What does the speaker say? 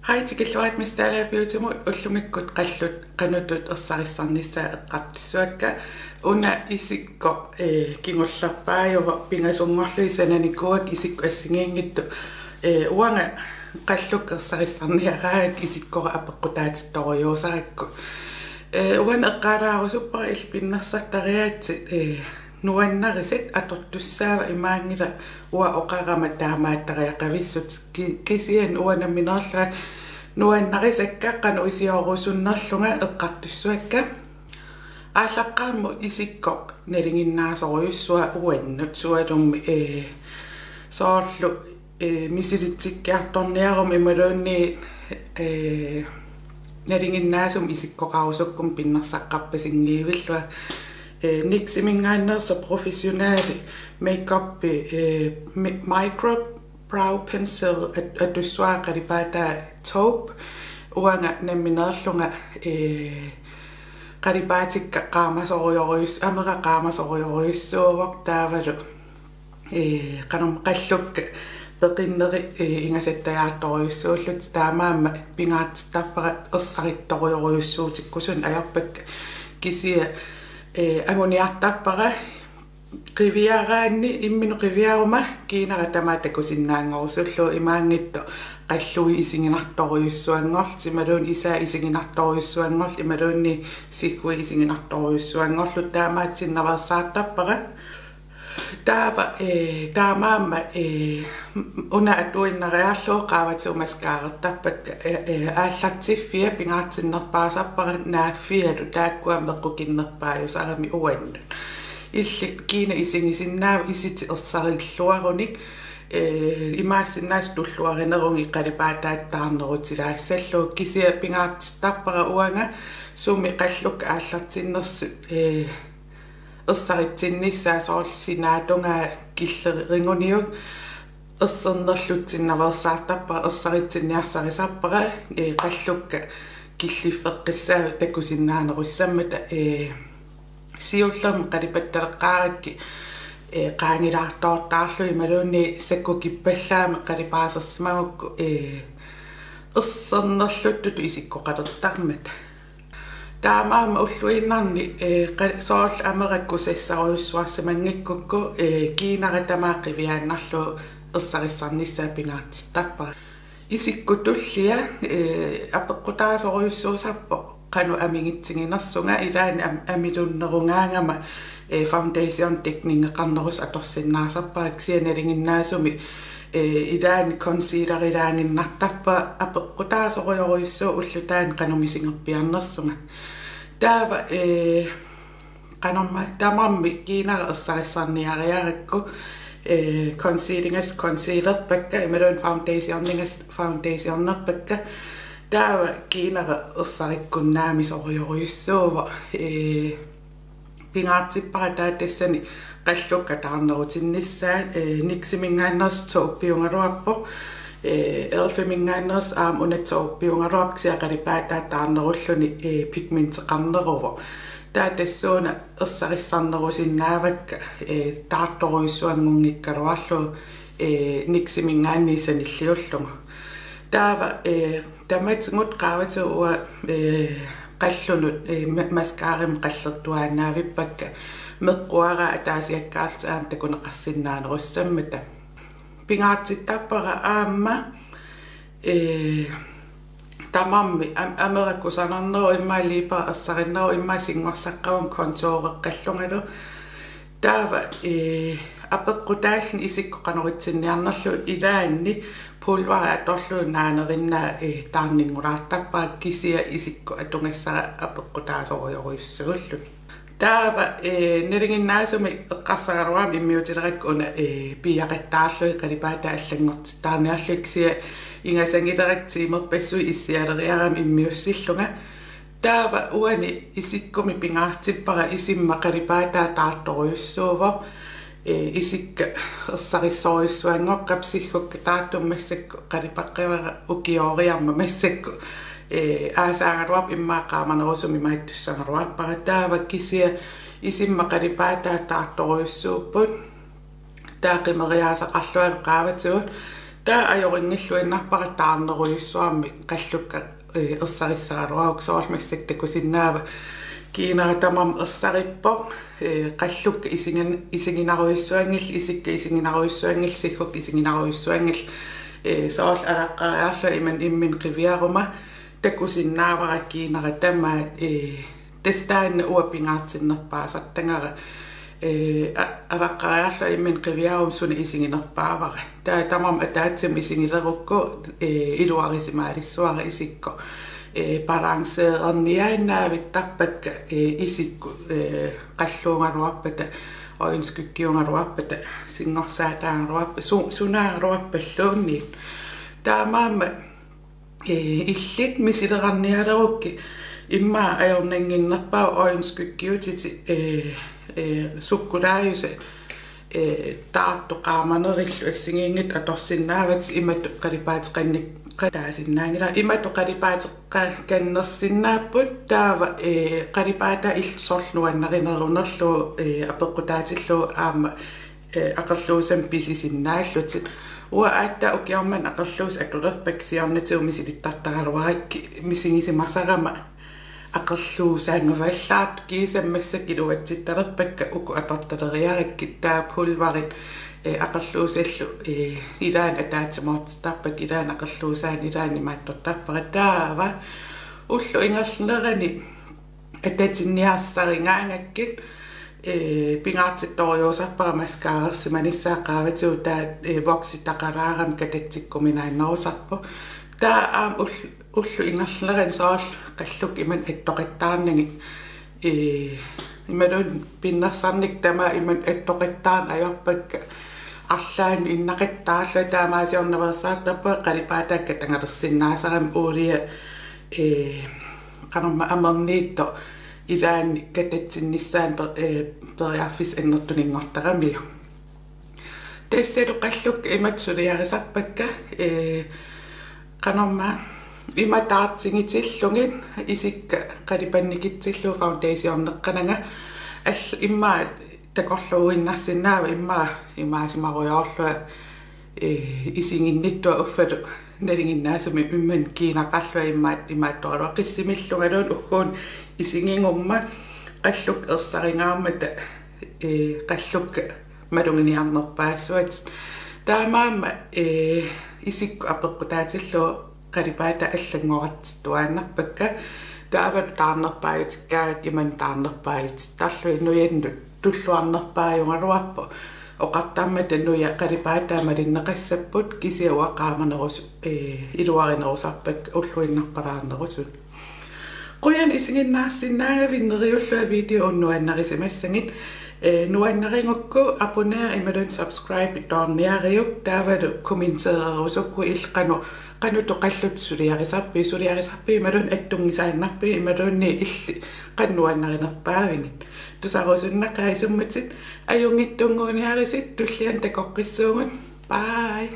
Hej til Gilwaat Mistala Biotimo Ullumikut qallut qanutut ersarissarnissaa eqqartissuakka una isikko kingullarpaajuva pingasungorluisananikuak isikko assingiingittu uanga qalluk ersarissarniaraak isikkora apeqqutaatittoriuusarakku uan eqqaalaarusuppara ilpinnersattariaatsit nuannarisit atortussaava imaangila ua oqarama taamaattariaqavissut kisian uanaminarlua nuannarisakka qanu isiorussunnerlunga eqqartussuakka ааllaqqaammu isikkoq nalinginnaasoruyussua uannut sualummi soorlu misilitsikkiartorniarum imaluunni nalinginnaasum isikkoqarusukkum pinnersaqqarpasingiivillua Niximingaannersa professionelle makeup microbrow pencil atussuaqalipata taupe uanga namminerlunga qalipaatikka qaamasoruyorius amera qaamasoruyoriussuuvaq taavalu qanum qallukka peqinneri ingasattajaartoriussuullut taamaamma pingaatittarparat ersarittorioriussuutikkusun ajarpakka kisia anguniartappara qiviaraanni imminu qiviaruma kiinara tamaatakusinnaangorusullu imaangitto qallui isinginartoriussuangorl imaluun isaa isinginartoriussuangorl imaluunni sikui isinginartoriussuangorlu taamaatsinnaversaartappara taava taamaamma una atuinnariarluu qaavatuumaskaaretarpakka aallartiffia pingaartinnerpaasappara naaffialu taakkuam meqqukinnerpaajusarami uannut illit kiina isingisinnaava isiti ersarilluarunik imaassinnaas tulluarinerungi qalipaattaattaarnerutilaassallu kisia pingaartittarpara uanga sumi qalluk aallartinnersut ersaritsinnissaa soorlsinaatunga killerinuniuk ersernerlutsinnaversaartappara ersaritsinniarsarisarpara qallukka killiffeqqissaavu takusinnaanerussammata siullerm qalipattaleqqaarakki qaangilaartoortaarlu imaluunni sakkukippallaamme qalipaasersimagukku ersernerluttut isikkoqalertarmat taamaama ulluinnarni soorl amerakkusessaruyussuarsamangikukku kiinara tamaaqiviaannarlu ersarisarnissaa pingaartittarpara isikkutullia apeqqutaasoruyussuusarpo qanu amingitsinginersunga ilaani amilunnerungaangama foundation tekningeqarnerus atorsinnaasarpaak sianalinginnaasumi ilaani concealerilaanginnartarpa apeqqutaasoruyoriussuu ullutaani qanumisingerpiarnersunga taava qanamma tamarmi kiinara ersarisarniariarakku concealerpakka imaluun foundationnerpakka taava kiinara ersarikkunnaamisoruyoriussuuva pingaartippara taatassani qallukka taarnerutinnissaa niximingaanners tooppiungaluarpo elfimingaanners unatsooppiungaluarp siaqalipaattaa taarnerulluni pigmenteqarneruvo taatassuuna ersarisarnerusinnaavakka taartoruyussuangungikkaluarlu niximingaanniisanilliullunga taava tamatsingut qaavatuua qallunut maskaarim qallertuaannaavipakka meqquara ataasiakkaartaam takuneqarsinnaanerussammata pingaartittarpara aamma tamarmi amerakkusanarneru immaaliipa ersarinneru immaasingorsaqqavum kontooreqqallungalu taava apeqqutaallin isikkoqanuritsinniarnerlu ilaanni pulvara atorluunaanerinnaa taarningulaartarpaa kisia isikko atungassara apeqqutaasoruyoriussuullu taava nalinginnaasumi eqqarsagaruam immiutilerakuna piaqattaarlui qalipaata allangortitaarniarluksia ingasangileraktiimerpassui issialeriaram immiussillunga taava uani isikkumi pingaartippara isimma qalipaataa taartoruyussuuvo isikka ersarissoruyussuangoqqapsiggukka taattummassakku qalipaqqivara ukioriarma massakku aasaangaluarp immaaqaamanerusumi maittussangaluarpara taava kisia isimma qalipaataa taartoruyussuupput taaqimeriaasaqarlualu qaavatuut taa ajoringilluinarparataarneruissuarmi qallukka ersarissaraluauk soormassik takusinnaava kiinara tamam ersarippo qallukka isinginaruissuangil isikka isinginaruissuangil sikkuk isinginaruissuangil soorl alaqqariarlu iman immin qiviaruma takusinnaavara kiinara tamaa testaanne uapingaartinnerpaasartangara alaqqariarlu immin qiviarum suni isinginerpaavara taa tamam ataatsim isingilerukku iluarisimaalissuara isikko balanceerniainnaavittarpakka isikku qalluungaluarpata oinskykkiungaluarpata singorsaataangaluarpa sunaaruarpalluunniit taamaamma illit misilerarnialerukki imma ajornanginnerpaa oinskykkiutiti sukkulaajuse taartoqaamanerillu assingingit atorsinnaavat imattu qalipaatiqannik qataasinnaanila imattu qalipaatiqqannersinnaaput taava qalipaata ilsorluannarinerunerlu apeqqutaatillu aama aqerluusam pisisinnaallutit ua aatta ukiarman aqerluus atulerpaksiornatiu misilittartaraluarakki misingisimarsarama aqerluusaangavallaat kiisammassak iluatsittalerpakka uku atortaleriarakki taa pulvarit aqerluusallu ilaan ataatsimortittarpak ilaan aqerluusaan ilaan imaattortarpara taava ullu ingernerani atatinniarsaringaangakkit pingaartittoriusarpara maskaarerssimanisaaqaavatiu taa voksitaqalaaram katatsikkuminaannerusarpu taa ullu ingernerani soorl qalluk iman attoqittaarnagi imalun pinnersarnik tamaa iman attoqittaan ajorpakka арлаан иннақиттаалла таамаасиорневерсаартарпа қалипаатаакка тангалерсиннаасарам уулия qanumma amerniitto ilaanni katatsinnissaан periarfis annertuninngortaramiu tesselu qalluk imatsuliarisarpakka qanumma imataartsingitillungit isikka qalipannikitsillu foundationneqqananga all immaa takorluuinnarsinaava imaasimaruyorlua isinginnittua uffalu nalinginnaasumi imman kiinaqarlua imaattoralua qissimillungaluun ugguun isingingumma qalluk ersaringaarmata qallukka malunginiarnerpaassuat taamaamma isikku apeqqutaatillu qalipaata аллангоратситуааннарпакка таавал таарнерпааютиккаат иман таарнерпааютиттарлу инуянну туллуарнерпааюнгалуарпу оқартааммата нуя қалипаатаамалиннеқассаппут кисиуақааманерус илуаринерусарпак уллуиннарпалаарнерусут qoyan isingиннаарсинаагавиннериуллуа видео уннуаннарисимассагит нуаннарингукку абонеа ималун subscribe торниариук таавалу комментеерерусукку иллqanu qanuttu qallut suliarisarpi imalun attungisaannarpi imalunni illi qannuannarinerpaavingit tusarusunnaqaisummatit ajungittunguuniarisit tullian takoqqissuungut bye